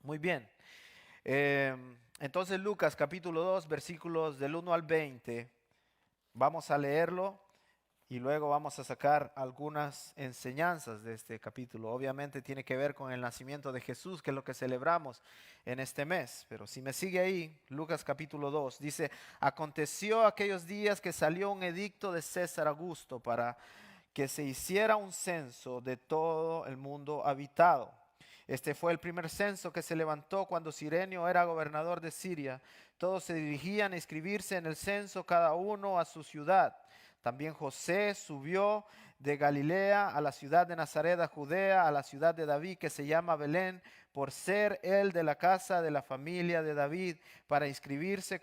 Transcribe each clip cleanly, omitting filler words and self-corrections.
Muy bien. Eh, entonces Lucas capítulo 2 versículos del 1 al 20. Vamos a leerlo y luego vamos a sacar algunas enseñanzas de este capítulo. Obviamente tiene que ver con el nacimiento de Jesús, que es lo que celebramos en este mes. Pero si me sigue ahí, Lucas capítulo 2 dice: aconteció aquellos días que salió un edicto de César Augusto para que se hiciera un censo de todo el mundo habitado. Este fue el primer censo que se levantó cuando Cirenio era gobernador de Siria. Todos se dirigían a inscribirse en el censo, cada uno a su ciudad. También José subió de Galilea a la ciudad de Nazaret, a Judea, a la ciudad de David, que se llama Belén, por ser él de la casa de la familia de David, para inscribirse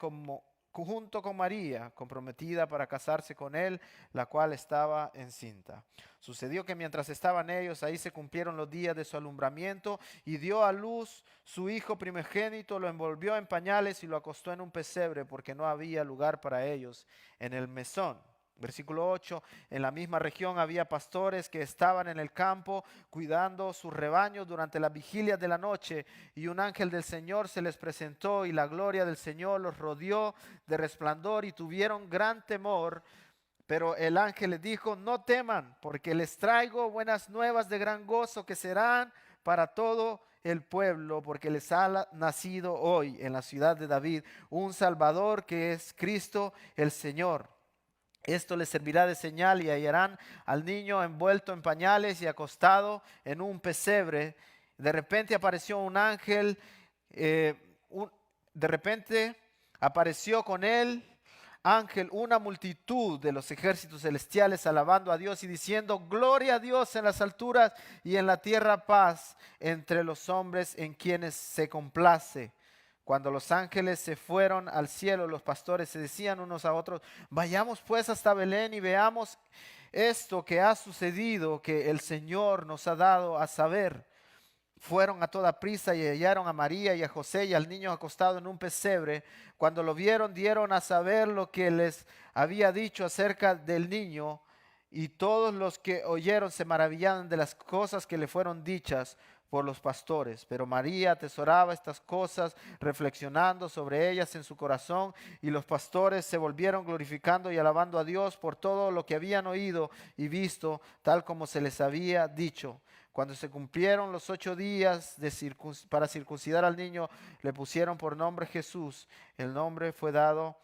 junto con María, comprometida para casarse con él, la cual estaba encinta. Sucedió que mientras estaban ellos, ahí se cumplieron los días de su alumbramiento, y dio a luz su hijo primogénito, lo envolvió en pañales y lo acostó en un pesebre, porque no había lugar para ellos en el mesón. Versículo 8, en la misma región había pastores que estaban en el campo cuidando sus rebaños durante las vigilias de la noche, y un ángel del Señor se les presentó y la gloria del Señor los rodeó de resplandor y tuvieron gran temor. Pero el ángel les dijo: no teman, porque les traigo buenas nuevas de gran gozo que serán para todo el pueblo, porque les ha nacido hoy en la ciudad de David un Salvador, que es Cristo el Señor. Esto les servirá de señal, y hallarán al niño envuelto en pañales y acostado en un pesebre. De repente apareció un ángel, de repente apareció con él ángel, una multitud de los ejércitos celestiales, alabando a Dios y diciendo: gloria a Dios en las alturas, y en la tierra paz entre los hombres en quienes se complace. Cuando los ángeles se fueron al cielo, los pastores se decían unos a otros: vayamos pues hasta Belén y veamos esto que ha sucedido, que el Señor nos ha dado a saber. Fueron a toda prisa y hallaron a María y a José y al niño acostado en un pesebre. Cuando lo vieron, dieron a saber lo que les había dicho acerca del niño, y todos los que oyeron se maravillaron de las cosas que le fueron dichas por los pastores. Pero María atesoraba estas cosas, reflexionando sobre ellas en su corazón. Y los pastores se volvieron glorificando y alabando a Dios por todo lo que habían oído y visto, tal como se les había dicho. Cuando se cumplieron los 8 días para circuncidar al niño, le pusieron por nombre Jesús. El nombre fue dado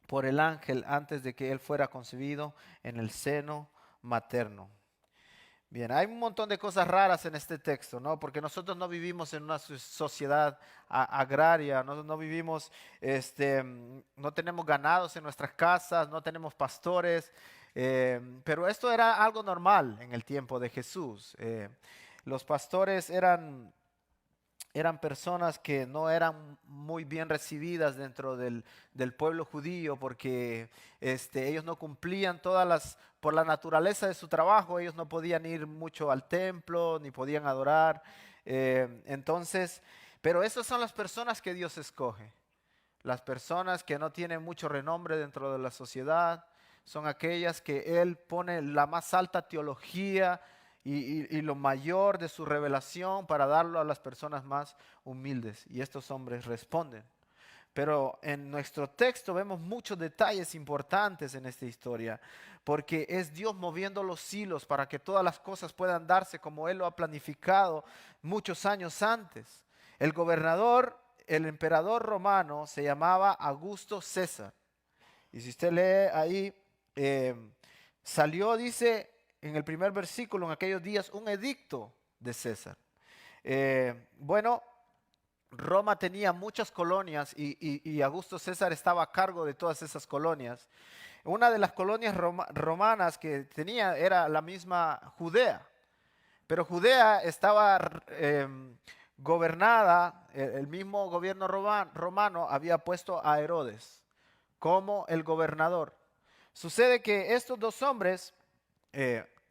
por el ángel antes de que él fuera concebido en el seno materno. Bien, hay un montón de cosas raras en este texto, ¿no? Porque nosotros no vivimos en una sociedad agraria, no vivimos, no tenemos ganados en nuestras casas, no tenemos pastores, pero esto era algo normal en el tiempo de Jesús. Los pastores eran personas que no eran muy bien recibidas dentro del pueblo judío, porque ellos no cumplían por la naturaleza de su trabajo, ellos no podían ir mucho al templo, ni podían adorar. Entonces, pero esas son las personas que Dios escoge. Las personas que no tienen mucho renombre dentro de la sociedad son aquellas que Él pone la más alta teología y lo mayor de su revelación para darlo a las personas más humildes. Y estos hombres responden. Pero en nuestro texto vemos muchos detalles importantes en esta historia, porque es Dios moviendo los hilos para que todas las cosas puedan darse como Él lo ha planificado muchos años antes. El gobernador, el emperador romano, se llamaba Augusto César. Y si usted lee ahí, eh, salió, dice en el primer versículo, en aquellos días, un edicto de César. Bueno, Roma tenía muchas colonias y Augusto César estaba a cargo de todas esas colonias. Una de las colonias romanas que tenía era la misma Judea, pero Judea estaba gobernada, el mismo gobierno romano había puesto a Herodes como el gobernador. Sucede que estos dos hombres,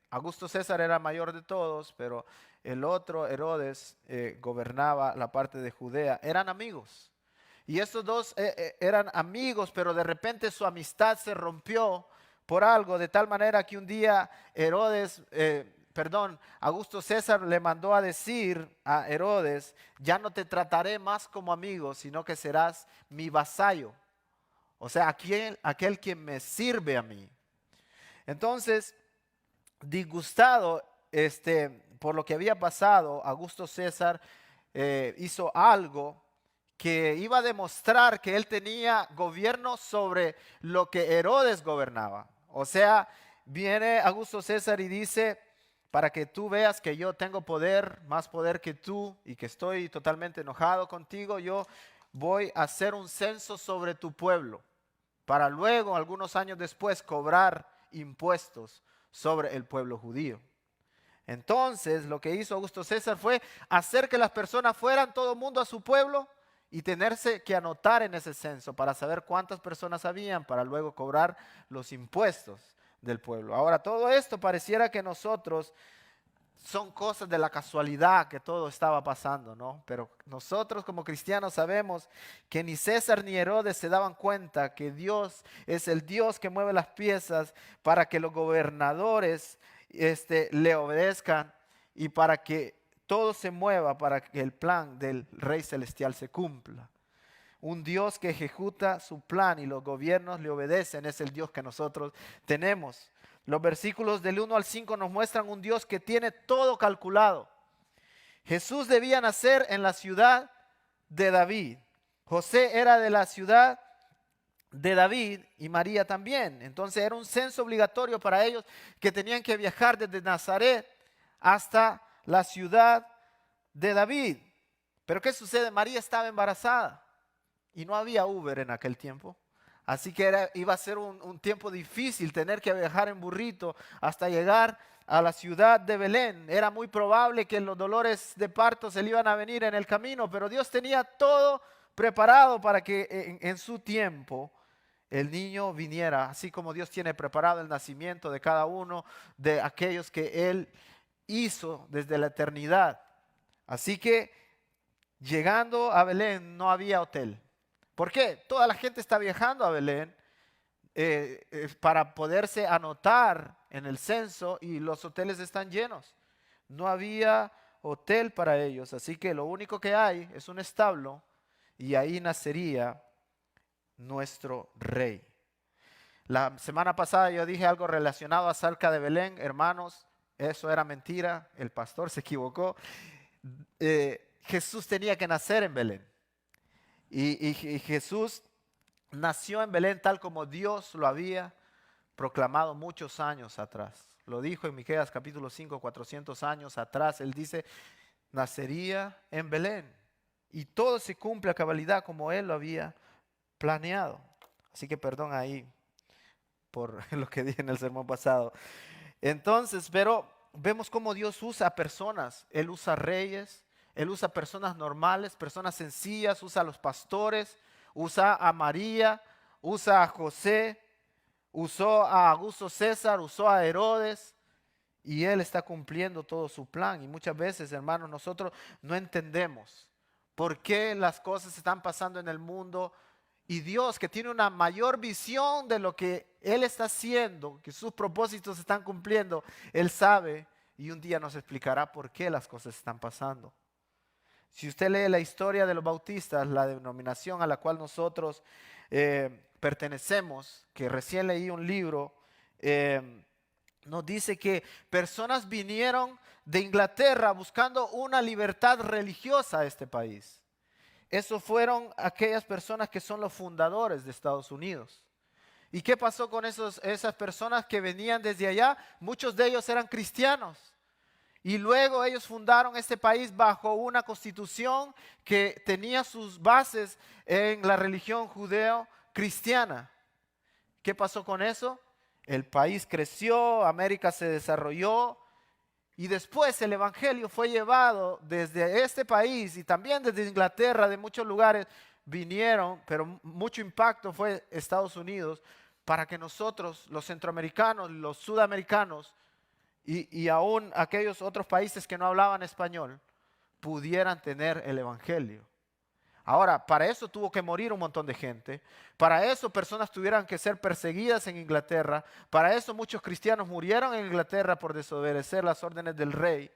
Augusto César era mayor de todos, pero el otro, Herodes, gobernaba la parte de Judea. Eran amigos. Y estos dos eran amigos, pero de repente su amistad se rompió por algo, de tal manera que un día Herodes Augusto César le mandó a decir a Herodes, ya no te trataré más como amigo, sino que serás mi vasallo. O sea, aquel quien me sirve a mí. Entonces, disgustado por lo que había pasado, Augusto César hizo algo que iba a demostrar que él tenía gobierno sobre lo que Herodes gobernaba. O sea, viene Augusto César y dice, para que tú veas que yo tengo poder, más poder que tú, y que estoy totalmente enojado contigo, yo voy a hacer un censo sobre tu pueblo, para luego, algunos años después, cobrar impuestos sobre el pueblo judío. Entonces, lo que hizo Augusto César fue hacer que las personas fueran todo el mundo a su pueblo y tenerse que anotar en ese censo para saber cuántas personas habían, para luego cobrar los impuestos del pueblo. Ahora, todo esto pareciera que nosotros son cosas de la casualidad que todo estaba pasando, ¿no? Pero nosotros como cristianos sabemos que ni César ni Herodes se daban cuenta que Dios es el Dios que mueve las piezas para que los gobernadores le obedezcan y para que todo se mueva, para que el plan del Rey Celestial se cumpla. Un Dios que ejecuta su plan y los gobiernos le obedecen es el Dios que nosotros tenemos. Los versículos del 1 al 5 nos muestran un Dios que tiene todo calculado. Jesús debía nacer en la ciudad de David. José era de la ciudad de David y María también. Entonces era un censo obligatorio para ellos que tenían que viajar desde Nazaret hasta la ciudad de David. Pero ¿qué sucede? María estaba embarazada y no había Uber en aquel tiempo. Así que iba a ser un tiempo difícil tener que viajar en burrito hasta llegar a la ciudad de Belén. Era muy probable que los dolores de parto se le iban a venir en el camino, pero Dios tenía todo preparado para que en su tiempo el niño viniera, así como Dios tiene preparado el nacimiento de cada uno de aquellos que Él hizo desde la eternidad. Así que llegando a Belén no había hotel. ¿Por qué? Toda la gente está viajando a Belén para poderse anotar en el censo y los hoteles están llenos. No había hotel para ellos, así que lo único que hay es un establo y ahí nacería nuestro rey. La semana pasada yo dije algo relacionado acerca de Belén, hermanos, eso era mentira, el pastor se equivocó. Jesús tenía que nacer en Belén. Y Jesús nació en Belén tal como Dios lo había proclamado muchos años atrás. Lo dijo en Miqueas capítulo 5, 400 años atrás. Él dice, nacería en Belén. Y todo se cumple a cabalidad como Él lo había planeado. Así que perdón ahí por lo que dije en el sermón pasado. Entonces, pero vemos cómo Dios usa a personas. Él usa reyes. Él usa personas normales, personas sencillas, usa a los pastores, usa a María, usa a José, usó a Augusto César, usó a Herodes y Él está cumpliendo todo su plan. Y muchas veces, hermanos, nosotros no entendemos por qué las cosas están pasando en el mundo y Dios, que tiene una mayor visión de lo que Él está haciendo, que sus propósitos se están cumpliendo, Él sabe y un día nos explicará por qué las cosas están pasando. Si usted lee la historia de los bautistas, la denominación a la cual nosotros pertenecemos, que recién leí un libro, nos dice que personas vinieron de Inglaterra buscando una libertad religiosa a este país. Esos fueron aquellas personas que son los fundadores de Estados Unidos. ¿Y qué pasó con esas personas que venían desde allá? Muchos de ellos eran cristianos. Y luego ellos fundaron este país bajo una constitución que tenía sus bases en la religión judeo-cristiana. ¿Qué pasó con eso? El país creció, América se desarrolló y después el evangelio fue llevado desde este país y también desde Inglaterra, de muchos lugares vinieron, pero mucho impacto fue Estados Unidos para que nosotros, los centroamericanos, los sudamericanos, y aún aquellos otros países que no hablaban español pudieran tener el evangelio. Ahora, para eso tuvo que morir un montón de gente. Para eso personas tuvieran que ser perseguidas en Inglaterra. Para eso muchos cristianos murieron en Inglaterra por desobedecer las órdenes del rey.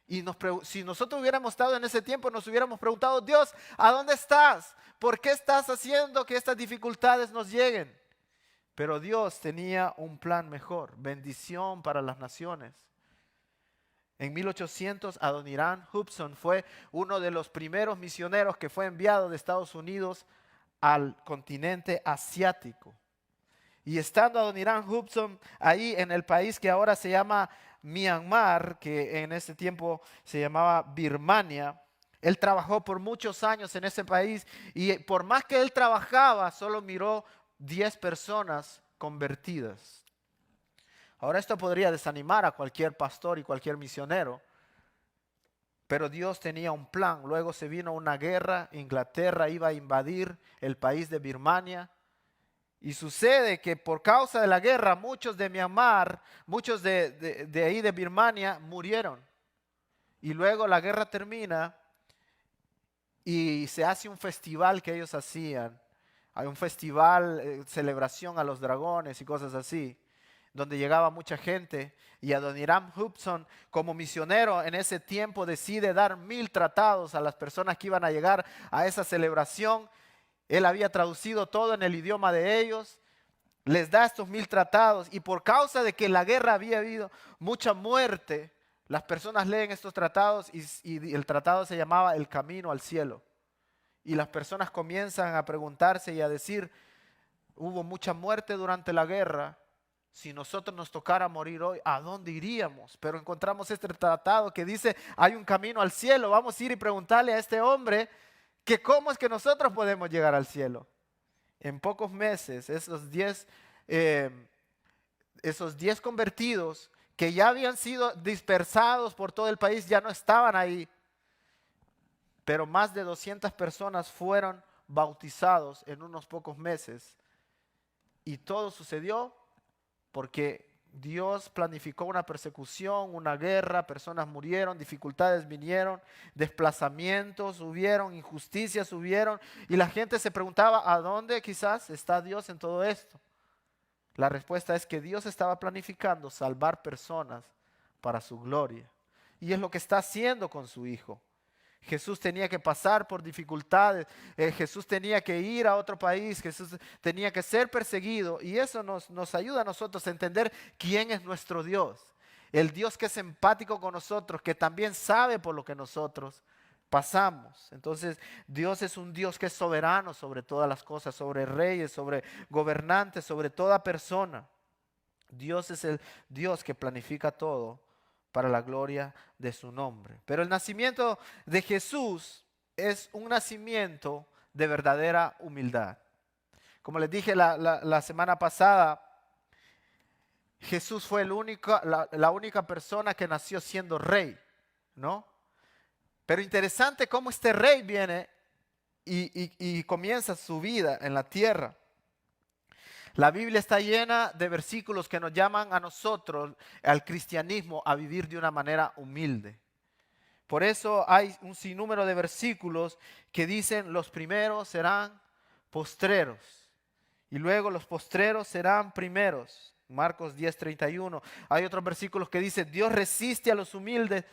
Y si nosotros hubiéramos estado en ese tiempo, nos hubiéramos preguntado, Dios, ¿a dónde estás? ¿Por qué estás haciendo que estas dificultades nos lleguen? Pero Dios tenía un plan mejor, bendición para las naciones. En 1800, Adoniram Hudson fue uno de los primeros misioneros que fue enviado de Estados Unidos al continente asiático. Y estando Adoniram Hudson ahí en el país que ahora se llama Myanmar, que en ese tiempo se llamaba Birmania, él trabajó por muchos años en ese país y por más que él trabajaba, solo miró 10 personas convertidas. Ahora esto podría desanimar a cualquier pastor y cualquier misionero, pero Dios tenía un plan. Luego se vino una guerra, Inglaterra iba a invadir el país de Birmania. Y sucede que por causa de la guerra muchos de Myanmar, muchos de ahí de Birmania murieron. Y luego la guerra termina y se hace un festival que ellos hacían. Hay un festival, celebración a los dragones y cosas así, donde llegaba mucha gente. Y Adoniram Hudson, como misionero en ese tiempo, decide dar 1000 tratados a las personas que iban a llegar a esa celebración. Él había traducido todo en el idioma de ellos, les da estos 1000 tratados y por causa de que la guerra había habido mucha muerte, las personas leen estos tratados y el tratado se llamaba El Camino al Cielo. Y las personas comienzan a preguntarse y a decir, hubo mucha muerte durante la guerra, si nosotros nos tocara morir hoy, ¿a dónde iríamos? Pero encontramos este tratado que dice, hay un camino al cielo, vamos a ir y preguntarle a este hombre que cómo es que nosotros podemos llegar al cielo. En pocos meses, esos 10 convertidos que ya habían sido dispersados por todo el país, ya no estaban ahí. Pero más de 200 personas fueron bautizados en unos pocos meses. Y todo sucedió porque Dios planificó una persecución, una guerra, personas murieron, dificultades vinieron, desplazamientos hubieron, injusticias hubieron, y la gente se preguntaba, ¿a dónde quizás está Dios en todo esto? La respuesta es que Dios estaba planificando salvar personas para su gloria. Y es lo que está haciendo con su Hijo. Jesús tenía que pasar por dificultades, Jesús tenía que ir a otro país, Jesús tenía que ser perseguido y eso nos ayuda a nosotros a entender quién es nuestro Dios. El Dios que es empático con nosotros, que también sabe por lo que nosotros pasamos. Entonces Dios es un Dios que es soberano sobre todas las cosas, sobre reyes, sobre gobernantes, sobre toda persona. Dios es el Dios que planifica todo para la gloria de su nombre. Pero el nacimiento de Jesús es un nacimiento de verdadera humildad. Como les dije la semana pasada, Jesús fue la única persona que nació siendo rey, ¿no? Pero interesante cómo este rey viene y comienza su vida en la tierra. La Biblia está llena de versículos que nos llaman a nosotros, al cristianismo, a vivir de una manera humilde. Por eso hay un sinnúmero de versículos que dicen los primeros serán postreros y luego los postreros serán primeros. Marcos 10:31. Hay otros versículos que dicen Dios resiste a los humildes,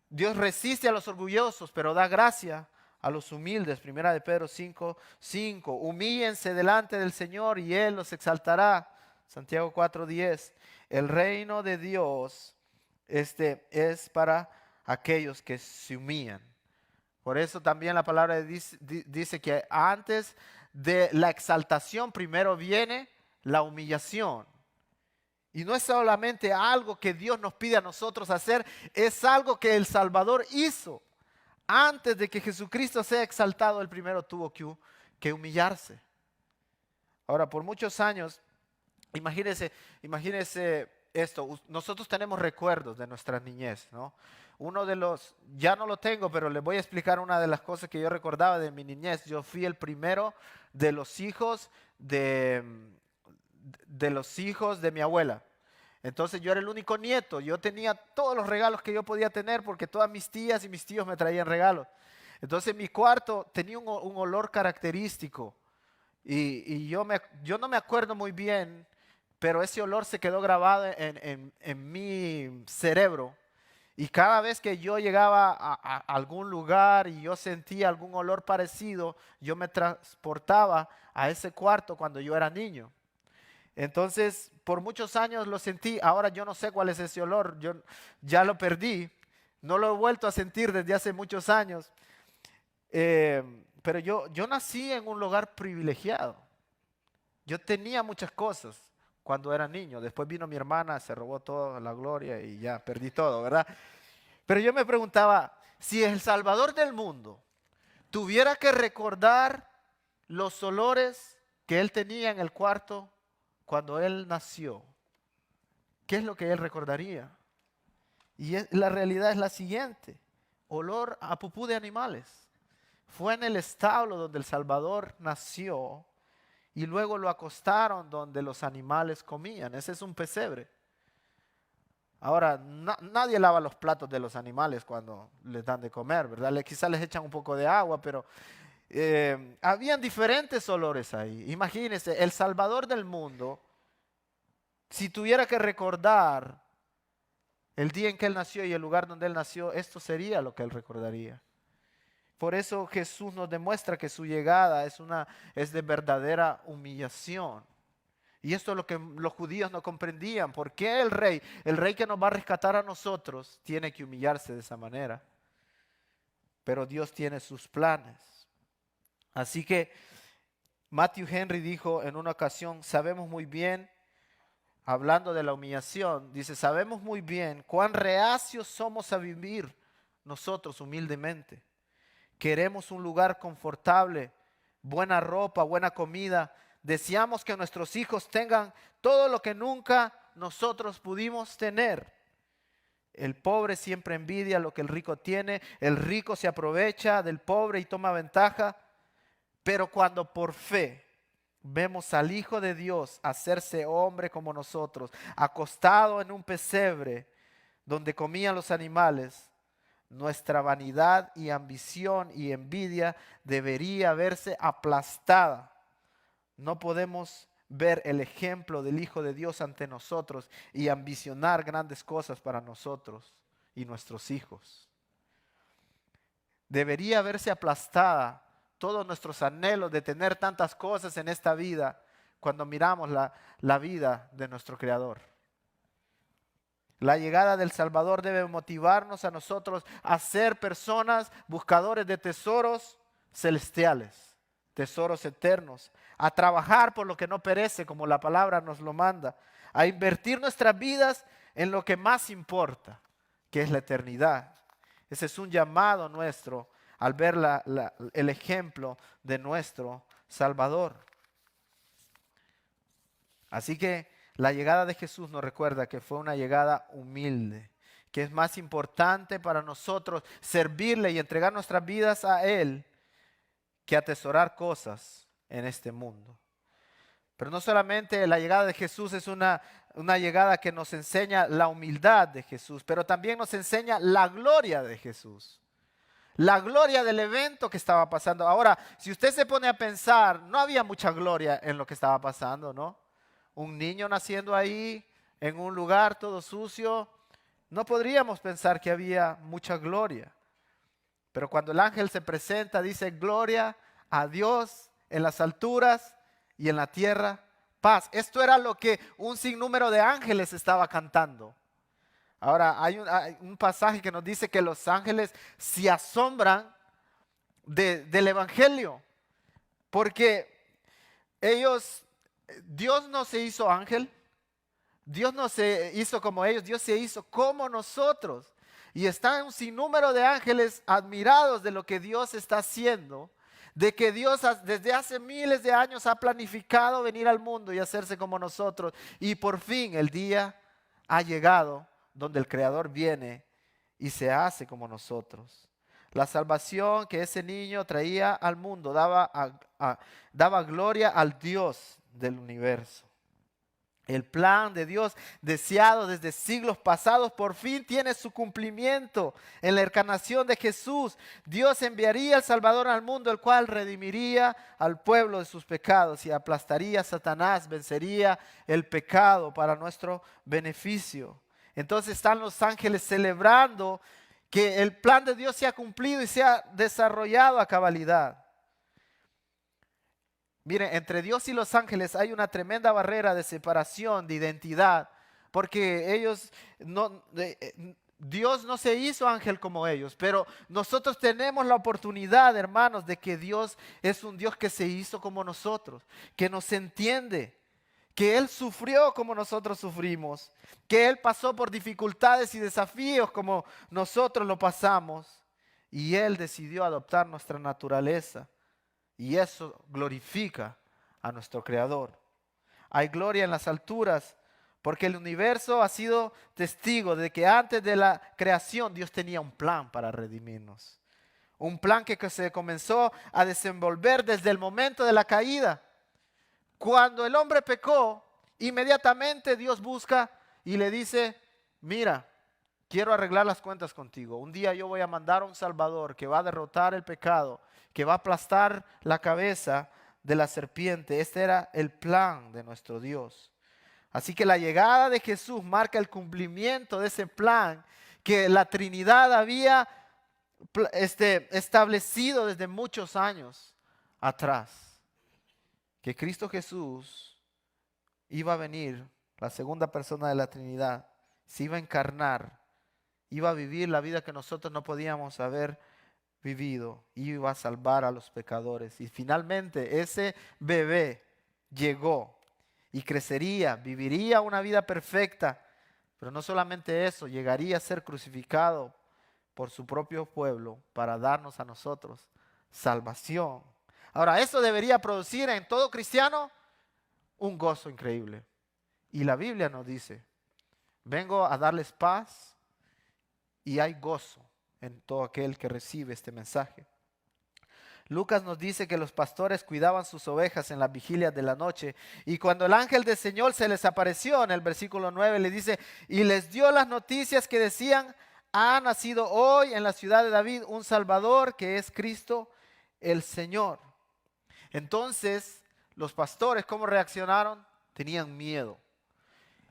Dios resiste a los orgullosos, pero da gracia a los humildes. Primera de Pedro 5:5. Humíllense delante del Señor y Él los exaltará. Santiago 4:10. El reino de Dios es para aquellos que se humillan. Por eso también la palabra dice que antes de la exaltación primero viene la humillación. Y no es solamente algo que Dios nos pide a nosotros hacer, es algo que el Salvador hizo. Antes de que Jesucristo sea exaltado, Él primero tuvo que humillarse. Ahora, por muchos años, imagínense esto, nosotros tenemos recuerdos de nuestra niñez, ¿no? Uno de los, ya no lo tengo, pero les voy a explicar una de las cosas que yo recordaba de mi niñez. Yo fui el primero de los hijos de mi abuela. Entonces yo era el único nieto, yo tenía todos los regalos que yo podía tener porque todas mis tías y mis tíos me traían regalos. Entonces mi cuarto tenía un olor característico y yo no me acuerdo muy bien, pero ese olor se quedó grabado en mi cerebro. Y cada vez que yo llegaba a algún lugar y yo sentía algún olor parecido, yo me transportaba a ese cuarto cuando yo era niño. Entonces, por muchos años lo sentí, ahora yo no sé cuál es ese olor, yo ya lo perdí, no lo he vuelto a sentir desde hace muchos años. Eh, pero yo nací en un lugar privilegiado. Yo tenía muchas cosas cuando era niño. Después vino mi hermana, se robó toda la gloria y ya perdí todo, ¿verdad? Pero yo me preguntaba, si el Salvador del mundo tuviera que recordar los olores que él tenía en el cuarto cuando él nació, ¿qué es lo que él recordaría? Y la realidad es la siguiente: olor a pupú de animales. Fue en el establo donde el Salvador nació y luego lo acostaron donde los animales comían. Ese es un pesebre. Ahora, nadie lava los platos de los animales cuando les dan de comer, ¿verdad? Quizás les echan un poco de agua, pero habían diferentes olores ahí. Imagínense, el Salvador del mundo, si tuviera que recordar el día en que él nació y el lugar donde él nació, esto sería lo que él recordaría. Por eso Jesús nos demuestra que su llegada es de verdadera humillación. Y esto es lo que los judíos no comprendían. ¿Por qué el rey que nos va a rescatar a nosotros, tiene que humillarse de esa manera? Pero Dios tiene sus planes. Así que Matthew Henry dijo en una ocasión, sabemos muy bien, hablando de la humillación, dice, sabemos muy bien cuán reacios somos a vivir nosotros humildemente. Queremos un lugar confortable, buena ropa, buena comida. Deseamos que nuestros hijos tengan todo lo que nunca nosotros pudimos tener. El pobre siempre envidia lo que el rico tiene. El rico se aprovecha del pobre y toma ventaja. Pero cuando por fe vemos al Hijo de Dios hacerse hombre como nosotros, acostado en un pesebre donde comían los animales, nuestra vanidad y ambición y envidia debería verse aplastada. No podemos ver el ejemplo del Hijo de Dios ante nosotros y ambicionar grandes cosas para nosotros y nuestros hijos. Debería verse aplastada todos nuestros anhelos de tener tantas cosas en esta vida cuando miramos la vida de nuestro Creador. La llegada del Salvador debe motivarnos a nosotros a ser personas buscadores de tesoros celestiales, tesoros eternos, a trabajar por lo que no perece, como la palabra nos lo manda, a invertir nuestras vidas en lo que más importa, que es la eternidad. Ese es un llamado nuestro al ver el ejemplo de nuestro Salvador. Así que la llegada de Jesús nos recuerda que fue una llegada humilde, que es más importante para nosotros servirle y entregar nuestras vidas a Él que atesorar cosas en este mundo. Pero no solamente la llegada de Jesús es una llegada que nos enseña la humildad de Jesús, pero también nos enseña la gloria de Jesús. La gloria del evento que estaba pasando. Ahora, si usted se pone a pensar, no había mucha gloria en lo que estaba pasando, ¿no? Un niño naciendo ahí, en un lugar todo sucio, no podríamos pensar que había mucha gloria. Pero cuando el ángel se presenta, dice, gloria a Dios en las alturas y en la tierra, paz. Esto era lo que un sinnúmero de ángeles estaba cantando. Ahora, hay un pasaje que nos dice que los ángeles se asombran del evangelio, porque Dios no se hizo ángel, Dios no se hizo como ellos, Dios se hizo como nosotros. Y está un sinnúmero de ángeles admirados de lo que Dios está haciendo, de que Dios desde hace miles de años ha planificado venir al mundo y hacerse como nosotros. Y por fin el día ha llegado donde el Creador viene y se hace como nosotros. La salvación que ese niño traía al mundo daba gloria al Dios del universo. El plan de Dios deseado desde siglos pasados por fin tiene su cumplimiento en la encarnación de Jesús. Dios enviaría al Salvador al mundo, el cual redimiría al pueblo de sus pecados y aplastaría a Satanás, vencería el pecado para nuestro beneficio. Entonces están los ángeles celebrando que el plan de Dios se ha cumplido y se ha desarrollado a cabalidad. Miren, entre Dios y los ángeles hay una tremenda barrera de separación, de identidad, porque Dios no se hizo ángel como ellos, pero nosotros tenemos la oportunidad, hermanos, de que Dios es un Dios que se hizo como nosotros, que nos entiende, que Él sufrió como nosotros sufrimos, que Él pasó por dificultades y desafíos como nosotros lo pasamos, y Él decidió adoptar nuestra naturaleza. Y eso glorifica a nuestro Creador. Hay gloria en las alturas porque el universo ha sido testigo de que antes de la creación Dios tenía un plan para redimirnos. Un plan que se comenzó a desenvolver desde el momento de la caída. Cuando el hombre pecó, inmediatamente Dios busca y le dice, mira, quiero arreglar las cuentas contigo. Un día yo voy a mandar a un Salvador que va a derrotar el pecado, que va a aplastar la cabeza de la serpiente. Este era el plan de nuestro Dios. Así que la llegada de Jesús marca el cumplimiento de ese plan que la Trinidad había establecido desde muchos años atrás. Que Cristo Jesús iba a venir, la segunda persona de la Trinidad, se iba a encarnar, iba a vivir la vida que nosotros no podíamos haber vivido, iba a salvar a los pecadores. Y finalmente ese bebé llegó y crecería, viviría una vida perfecta, pero no solamente eso, llegaría a ser crucificado por su propio pueblo para darnos a nosotros salvación. Ahora, eso debería producir en todo cristiano un gozo increíble. Y la Biblia nos dice, vengo a darles paz y hay gozo en todo aquel que recibe este mensaje. Lucas nos dice que los pastores cuidaban sus ovejas en las vigilias de la noche y cuando el ángel del Señor se les apareció en el versículo 9 le dice, y les dio las noticias que decían, ha nacido hoy en la ciudad de David un Salvador que es Cristo el Señor. Entonces los pastores, ¿cómo reaccionaron? Tenían miedo.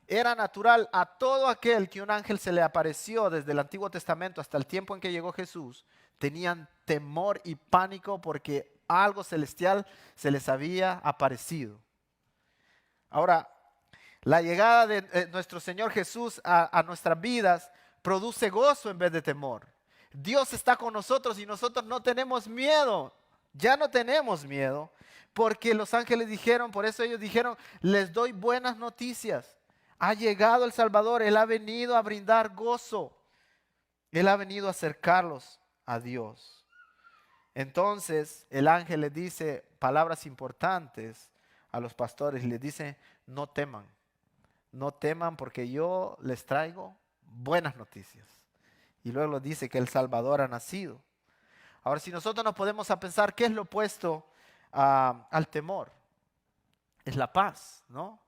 Era natural a todo aquel que un ángel se le apareció desde el Antiguo Testamento hasta el tiempo en que llegó Jesús, tenían temor y pánico porque algo celestial se les había aparecido. Ahora, la llegada de nuestro Señor Jesús a nuestras vidas produce gozo en vez de temor. Dios está con nosotros y nosotros no tenemos miedo. Ya no tenemos miedo porque los ángeles dijeron, por eso ellos dijeron, les doy buenas noticias. Ha llegado el Salvador, Él ha venido a brindar gozo. Él ha venido a acercarlos a Dios. Entonces el ángel les dice palabras importantes a los pastores. Les dice, no teman porque yo les traigo buenas noticias. Y luego dice que el Salvador ha nacido. Ahora, si nosotros nos podemos a pensar, ¿qué es lo opuesto al temor? Es la paz, ¿no?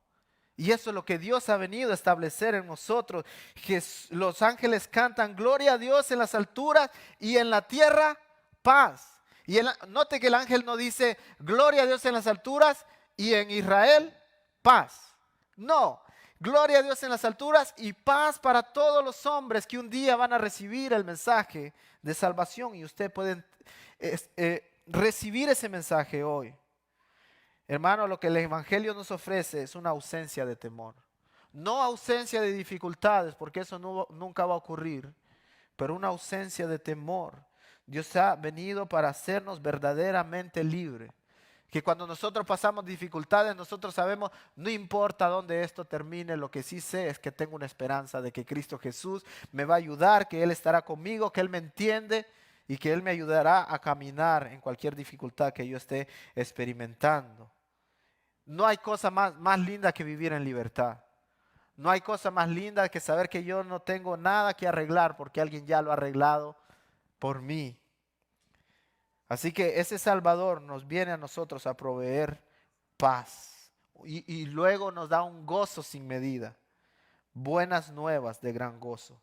Y eso es lo que Dios ha venido a establecer en nosotros. Los ángeles cantan gloria a Dios en las alturas y en la tierra paz. Y note que el ángel no dice gloria a Dios en las alturas y en Israel paz. No, gloria a Dios en las alturas y paz para todos los hombres que un día van a recibir el mensaje de salvación. Y usted puede recibir ese mensaje hoy. Hermano, lo que el Evangelio nos ofrece es una ausencia de temor. No ausencia de dificultades, porque eso nunca va a ocurrir, pero una ausencia de temor. Dios ha venido para hacernos verdaderamente libres. Que cuando nosotros pasamos dificultades, nosotros sabemos, no importa dónde esto termine, lo que sí sé es que tengo una esperanza de que Cristo Jesús me va a ayudar, que Él estará conmigo, que Él me entiende y que Él me ayudará a caminar en cualquier dificultad que yo esté experimentando. No hay cosa más linda que vivir en libertad. No hay cosa más linda que saber que yo no tengo nada que arreglar porque alguien ya lo ha arreglado por mí. Así que ese Salvador nos viene a nosotros a proveer paz. y luego nos da un gozo sin medida. Buenas nuevas de gran gozo.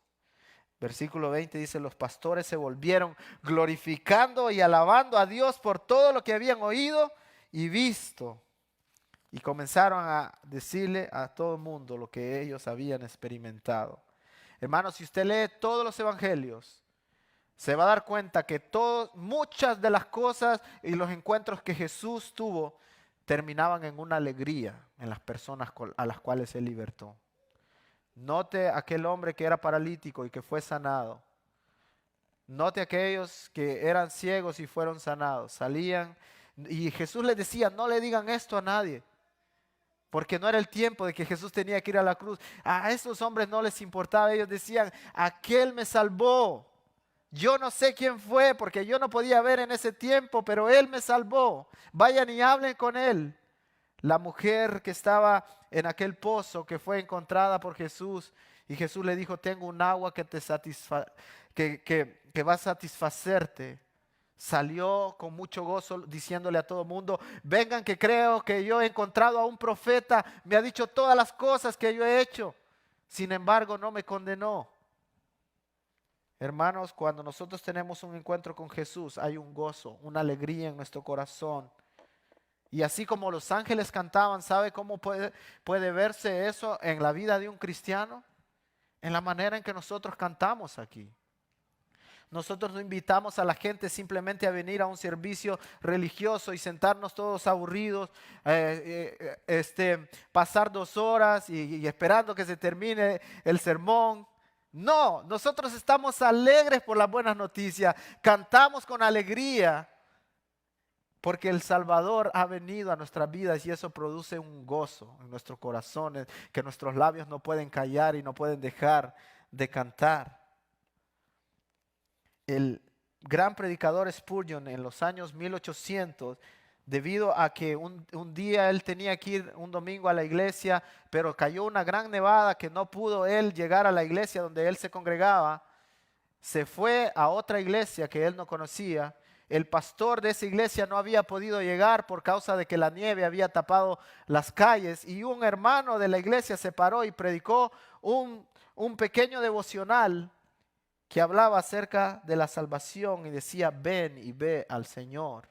Versículo 20 dice, los pastores se volvieron glorificando y alabando a Dios por todo lo que habían oído y visto. Y comenzaron a decirle a todo el mundo lo que ellos habían experimentado. Hermanos, si usted lee todos los evangelios, se va a dar cuenta que muchas de las cosas y los encuentros que Jesús tuvo terminaban en una alegría en las personas a las cuales Él libertó. Note aquel hombre que era paralítico y que fue sanado. Note aquellos que eran ciegos y fueron sanados. Salían y Jesús les decía, no le digan esto a nadie. Porque no era el tiempo de que Jesús tenía que ir a la cruz. A esos hombres no les importaba. Ellos decían, aquel me salvó. Yo no sé quién fue porque yo no podía ver en ese tiempo, pero Él me salvó. Vayan y hablen con Él. La mujer que estaba en aquel pozo que fue encontrada por Jesús y Jesús le dijo, tengo un agua que va a satisfacerte. Salió con mucho gozo diciéndole a todo el mundo, vengan que creo que yo he encontrado a un profeta, me ha dicho todas las cosas que yo he hecho, sin embargo no me condenó. Hermanos, cuando nosotros tenemos un encuentro con Jesús, hay un gozo, una alegría en nuestro corazón. Y así como los ángeles cantaban, ¿sabe cómo puede verse eso en la vida de un cristiano? En la manera en que nosotros cantamos aquí. Nosotros no invitamos a la gente simplemente a venir a un servicio religioso y sentarnos todos aburridos, pasar 2 horas y esperando que se termine el sermón. No, nosotros estamos alegres por las buenas noticias, cantamos con alegría porque el Salvador ha venido a nuestras vidas y eso produce un gozo en nuestros corazones que nuestros labios no pueden callar y no pueden dejar de cantar. El gran predicador Spurgeon en los años 1800, debido a que un día él tenía que ir un domingo a la iglesia, pero cayó una gran nevada que no pudo él llegar a la iglesia donde él se congregaba, se fue a otra iglesia que él no conocía. El pastor de esa iglesia no había podido llegar por causa de que la nieve había tapado las calles y un hermano de la iglesia se paró y predicó un pequeño devocional que hablaba acerca de la salvación y decía, ven y ve al Señor.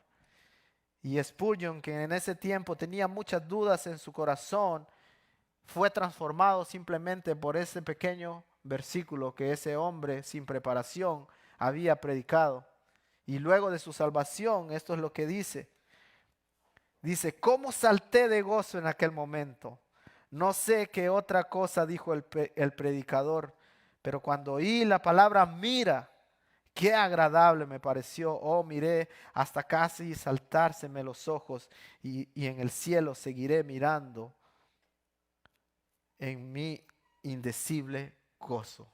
Y Spurgeon, que en ese tiempo tenía muchas dudas en su corazón, fue transformado simplemente por ese pequeño versículo que ese hombre sin preparación había predicado. Y luego de su salvación, esto es lo que dice. Dice, ¿cómo salté de gozo en aquel momento? No sé qué otra cosa dijo el predicador, pero cuando oí la palabra mira, qué agradable me pareció. Oh, miré hasta casi saltárseme los ojos y en el cielo seguiré mirando en mi indecible gozo.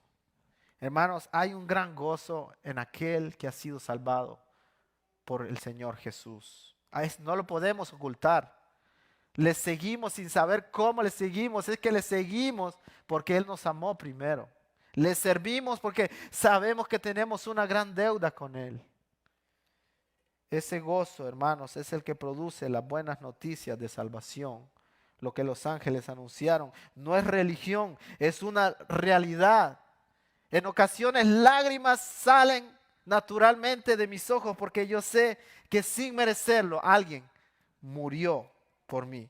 Hermanos, hay un gran gozo en aquel que ha sido salvado por el Señor Jesús. No lo podemos ocultar. Le seguimos sin saber cómo le seguimos. Es que le seguimos porque Él nos amó primero. Le servimos porque sabemos que tenemos una gran deuda con Él. Ese gozo, hermanos, es el que produce las buenas noticias de salvación. Lo que los ángeles anunciaron no es religión, es una realidad. En ocasiones lágrimas salen naturalmente de mis ojos porque yo sé que sin merecerlo alguien murió por mí.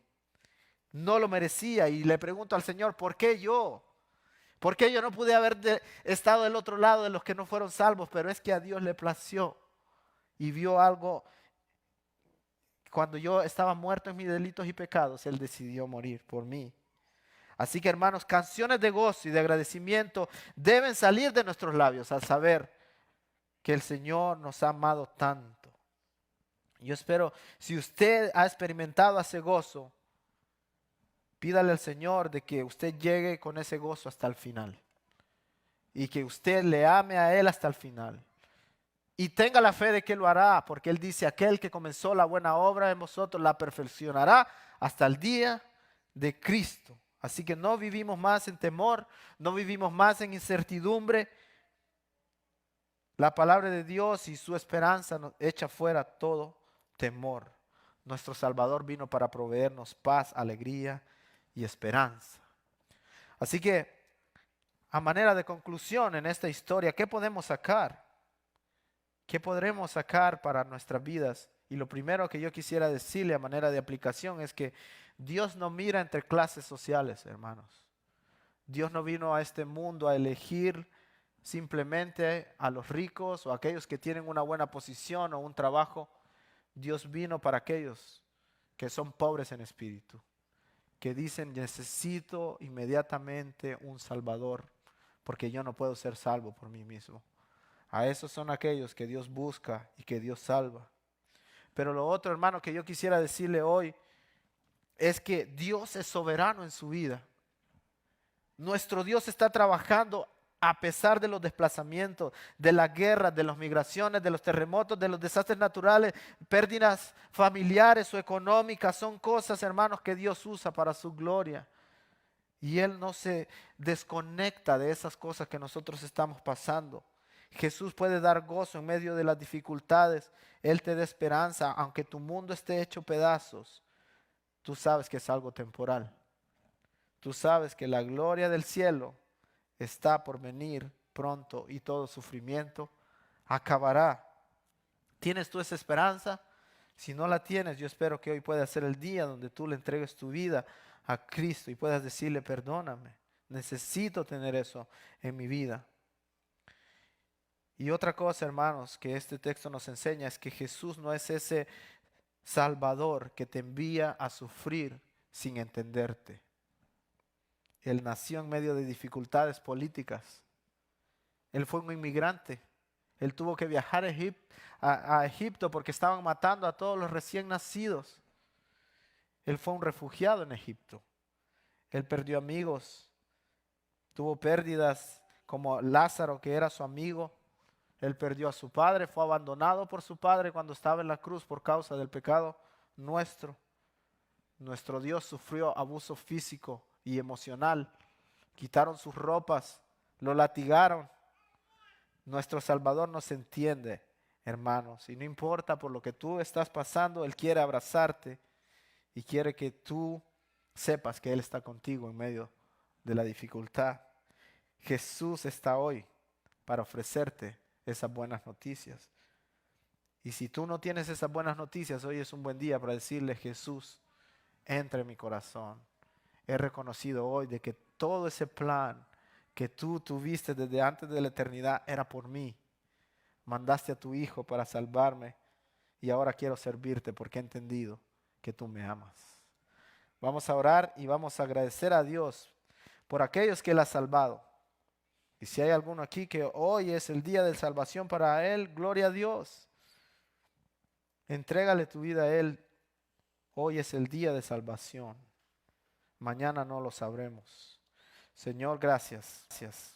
No lo merecía y le pregunto al Señor, ¿por qué yo? ¿Por qué yo no pude haber estado del otro lado de los que no fueron salvos? Pero es que a Dios le plació y vio algo. Cuando yo estaba muerto en mis delitos y pecados, Él decidió morir por mí. Así que hermanos, canciones de gozo y de agradecimiento deben salir de nuestros labios al saber que el Señor nos ha amado tanto. Yo espero, si usted ha experimentado ese gozo, pídale al Señor de que usted llegue con ese gozo hasta el final. Y que usted le ame a Él hasta el final. Y tenga la fe de que lo hará, porque Él dice, aquel que comenzó la buena obra en vosotros la perfeccionará hasta el día de Cristo. Así que no vivimos más en temor, no vivimos más en incertidumbre. La palabra de Dios y su esperanza nos echa fuera todo temor, Nuestro Salvador vino para proveernos paz, alegría y esperanza. Así que, a manera de conclusión en esta historia, ¿qué podemos sacar? ¿Qué podremos sacar para nuestras vidas? Y lo primero que yo quisiera decirle a manera de aplicación es que Dios no mira entre clases sociales, hermanos. Dios no vino a este mundo a elegir simplemente a los ricos o a aquellos que tienen una buena posición o un trabajo. Dios vino para aquellos que son pobres en espíritu, que dicen necesito inmediatamente un Salvador, porque yo no puedo ser salvo por mí mismo. A esos son aquellos que Dios busca y que Dios salva. Pero lo otro, hermano, que yo quisiera decirle hoy es que Dios es soberano en su vida. Nuestro Dios está trabajando a pesar de los desplazamientos, de las guerras, de las migraciones, de los terremotos, de los desastres naturales, pérdidas familiares o económicas. Son cosas, hermanos, que Dios usa para su gloria. Y Él no se desconecta de esas cosas que nosotros estamos pasando. Jesús puede dar gozo en medio de las dificultades. Él te da esperanza, aunque tu mundo esté hecho pedazos. Tú sabes que es algo temporal. Tú sabes que la gloria del cielo está por venir pronto y todo sufrimiento acabará. ¿Tienes tú esa esperanza? Si no la tienes, yo espero que hoy pueda ser el día donde tú le entregues tu vida a Cristo y puedas decirle, perdóname, necesito tener eso en mi vida. Y otra cosa, hermanos, que este texto nos enseña es que Jesús no es ese Salvador que te envía a sufrir sin entenderte. Él nació en medio de dificultades políticas. Él fue un inmigrante. Él tuvo que viajar a Egipto porque estaban matando a todos los recién nacidos. Él fue un refugiado en Egipto. Él perdió amigos. Tuvo pérdidas como Lázaro, que era su amigo. Él perdió a su padre, fue abandonado por su padre cuando estaba en la cruz por causa del pecado nuestro. Nuestro Dios sufrió abuso físico y emocional. Quitaron sus ropas, lo latigaron. Nuestro Salvador nos entiende, hermanos, y no importa por lo que tú estás pasando, Él quiere abrazarte y quiere que tú sepas que Él está contigo en medio de la dificultad. Jesús está hoy para ofrecerte esas buenas noticias. Y si tú no tienes esas buenas noticias, hoy es un buen día para decirle, Jesús, entra en mi corazón. He reconocido hoy de que todo ese plan que tú tuviste desde antes de la eternidad era por mí. Mandaste a tu Hijo para salvarme y ahora quiero servirte porque he entendido que tú me amas. Vamos a orar y vamos a agradecer a Dios por aquellos que Él ha salvado. Y si hay alguno aquí que hoy es el día de salvación para Él, gloria a Dios. Entrégale tu vida a Él. Hoy es el día de salvación. Mañana no lo sabremos. Señor, gracias. Gracias